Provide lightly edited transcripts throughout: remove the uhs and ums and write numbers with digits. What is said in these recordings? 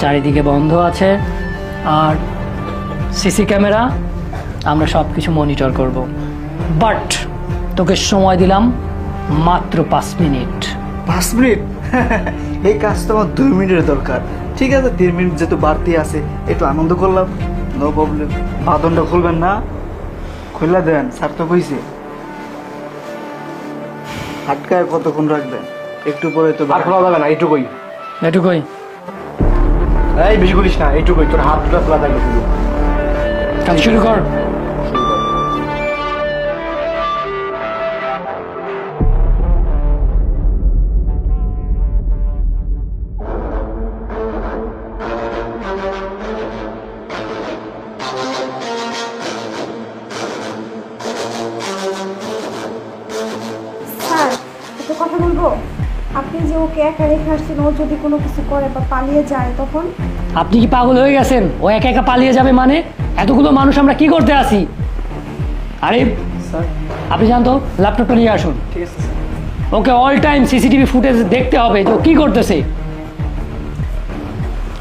চারিদিকে বন্ধ আছে, আর সিসি ক্যামেরা, আমরা সব কিছু মনিটর করব। বাট তোকে সময় দিলাম মাত্র 5 মিনিট। 5 মিনিট? এই কাজ তো আমার 2 মিনিটের দরকার। ঠিক আছে, 3 মিনিট যেহেতু বাড়তি আছে, একটু আনন্দ করলাম, নো প্রবলেম। বাদনটা খুলবেন না? খুলে দেন, স্যার তো কইছে। আটকায় কতক্ষণ রাখবেন? একটু পরে তো আর খোলা যাবে না, এইটুকুই। এটুকুই? এই বেশি করিস না, এইটুকুই। তোর হাত দুটো খোলা থাকবে শুধু। কাজ শুরু কর। স্যার, একটা কথা বলবো। আপনি যে ওকে একা রেখে আসছেন, ও যদি কোনো কিছু করে বা পালিয়ে যায় তখন? আপনি কি পাগল হয়ে গেছেন? ও একা একা পালিয়ে যাবে মানে? এতগুলো মানুষ আমরা কি করতে আসি? আরে স্যার, আপনি জানতো, ল্যাপটপটা নিয়ে আসুন। ঠিক আছে। Okay all time CCTV footage দেখতে হবে যে ও কি করতেছে।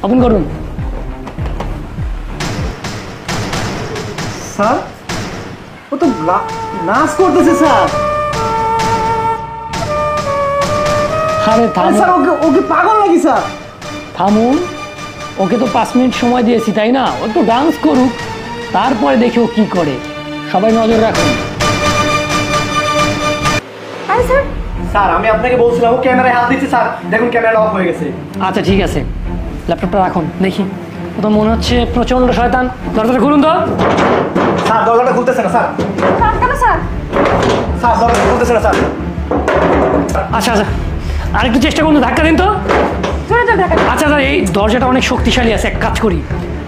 ওপেন করুন। স্যার, ও তো নাচ করতেছে স্যার। আরে স্যার, থামুন, ওকে পাগল নাকি স্যার? থামুন। ওকে তো 5 মিনিট সময় দিয়েছি, তাই না? ও তো ডান্স করুক, তারপরে দেখি ও কি করে। সবাই নজর রাখুন। আরে স্যার, স্যার, আমি আপনাকে বলছিলাম, ও ক্যামেরায় হাত দিচ্ছে স্যার। দেখুন ক্যামেরা অফ হয়ে গেছে। আচ্ছা ঠিক আছে, ল্যাপটপটা রাখুন দেখি। ও তো মনে হচ্ছে প্রচণ্ড শয়তান। দরজাটা খুলুন তো। স্যার, দরজাটা খুলতেছে না স্যার। স্যার কেন স্যার? স্যার, দরজাটা খুলতেছে না স্যার। আচ্ছা আচ্ছা, আরেকটু চেষ্টা করুন, ধাক্কা দিন তো। জোরে জোরে ঢাকা। আচ্ছা আচ্ছা, এই দরজাটা অনেক শক্তিশালী আছে, এক কাজ করি,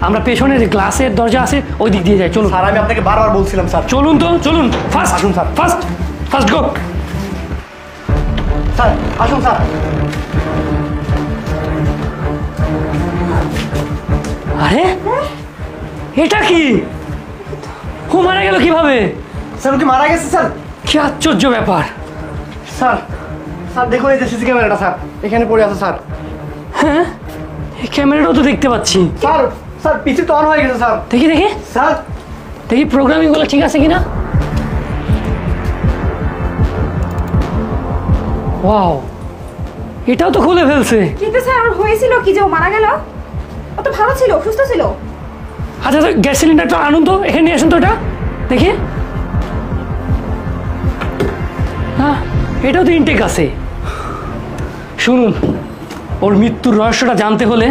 আমরা পেছনে যে গ্লাসের দরজা আছে ওই দিক দিয়ে যাই। চলুন স্যার, আমি আপনাকে বারবার বলছিলাম স্যার। চলুন তো, চলুন। ফার্স্ট আসুন, স্যার। ফার্স্ট ফার্স্ট গো। স্যার, আসুন স্যার। আরে এটা কি? ও মারা গেল কিভাবে? স্যার, ও কি মারা গেছে স্যার? কি আশ্চর্য ব্যাপার। স্যার, স্যার দেখুন, এই যে সিসি ক্যামেরাটা স্যার, এখানে পড়ে আছে স্যার। হ্যাঁ, এই ক্যামেরাটাও তো দেখতে পাচ্ছি। স্যার, স্যার পিছু তো অন হয়ে গেছে স্যার। দেখি দেখি স্যার, দেখি প্রোগ্রামিংগুলো ঠিক আছে কিনা। ওয়াও, এটাও তো খুলে ফেলছে। কিন্তু স্যার, ওর হয়েছিল কি যে ও মারা গেল? ও তো ভালো ছিল, সুস্থ ছিল। আচ্ছা তো গ্যাস সিলিন্ডারটা আনুন তো, এখানে নিয়ে আসুন তো এটা দেখি। হ্যাঁ, এটাও তো ইনটেক আছে। শুনুন, ওর মৃত্যুর রহস্যটা জানতে হলে